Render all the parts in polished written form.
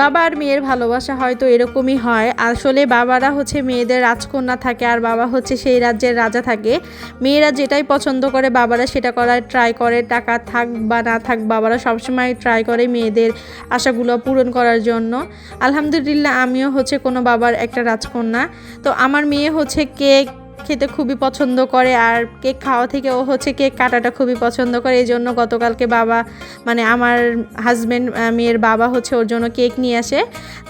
বাবা আর মেয়ের ভালোবাসা হয়তো এরকমই হয়। আসলে বাবারা হচ্ছে মেয়েদের রাজকন্যা থাকে আর বাবা হচ্ছে সেই রাজ্যের রাজা থাকে। মেয়েরা যেটাই পছন্দ করে বাবারা সেটা করার ট্রাই করে, টাকা থাক বা না থাক বাবারা সবসময় ট্রাই করে মেয়েদের আশাগুলো পূরণ করার জন্য। আলহামদুলিল্লাহ আমিও হচ্ছে কোনো বাবার একটা রাজকন্যা। তো আমার মেয়ে হচ্ছে কেক খেতে খুবই পছন্দ করে আর কেক খাওয়া থেকে ও হচ্ছে কেক কাটাটা খুবই পছন্দ করে। এই জন্য গতকালকে বাবা মানে আমার হাজব্যান্ড মেয়ের বাবা হচ্ছে ওর জন্য কেক নিয়ে আসে।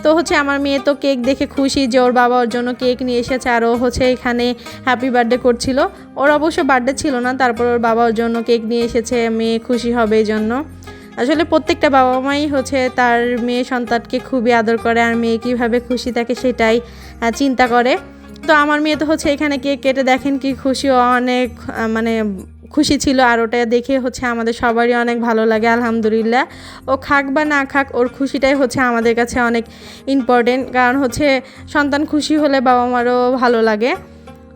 তো হচ্ছে আমার মেয়ে তো কেক দেখে খুশি যে ওর বাবা ওর জন্য কেক নিয়ে এসেছে আর ও হচ্ছে এখানে হ্যাপি বার্থডে করছিল। ওর অবশ্য বার্থডে ছিল না, তারপর ওর বাবা ওর জন্য কেক নিয়ে এসেছে, মেয়ে খুশি হবে এই জন্য। আসলে প্রত্যেকটা বাবা মাই হচ্ছে তার মেয়ে সন্তানকে খুবই আদর করে আর মেয়ে কীভাবে খুশি থাকে সেটাই চিন্তা করে। তো আমার মেয়ে তো হচ্ছে এখানে কেক কেটে দেখেন কি খুশি, ও অনেক মানে খুশি ছিল আর ওটা দেখে হচ্ছে আমাদের সবারই অনেক ভালো লাগে। আলহামদুলিল্লাহ ও খাক বা না খাক ওর খুশিটাই হচ্ছে আমাদের কাছে অনেক ইম্পর্টেন্ট, কারণ হচ্ছে সন্তান খুশি হলে বাবা মারও ভালো লাগে।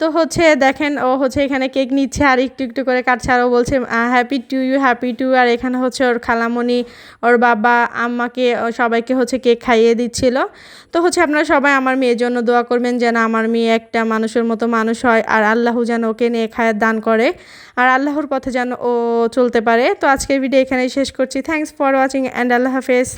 তো হচ্ছে দেখেন ও হচ্ছে এখানে কেক নিচ্ছে আর একটু একটু করে কাটছে আর ও বলছে happy to you, happy to. আর এখানে হচ্ছে ওর খালামণি, ওর বাবা, আম্মাকে সবাইকে হচ্ছে কেক খাইয়ে দিচ্ছিল। তো হচ্ছে আপনারা সবাই আমার মেয়ের জন্য দোয়া করবেন যেন আমার মেয়ে একটা মানুষের মতো মানুষ হয় আর আল্লাহ যেন ওকে নিয়ে খায়ের দান করে আর আল্লাহর পথে যেন ও চলতে পারে। তো আজকের ভিডিও এখানেই শেষ করছি। থ্যাংকস ফর ওয়াচিং অ্যান্ড আল্লাহ হাফেজ।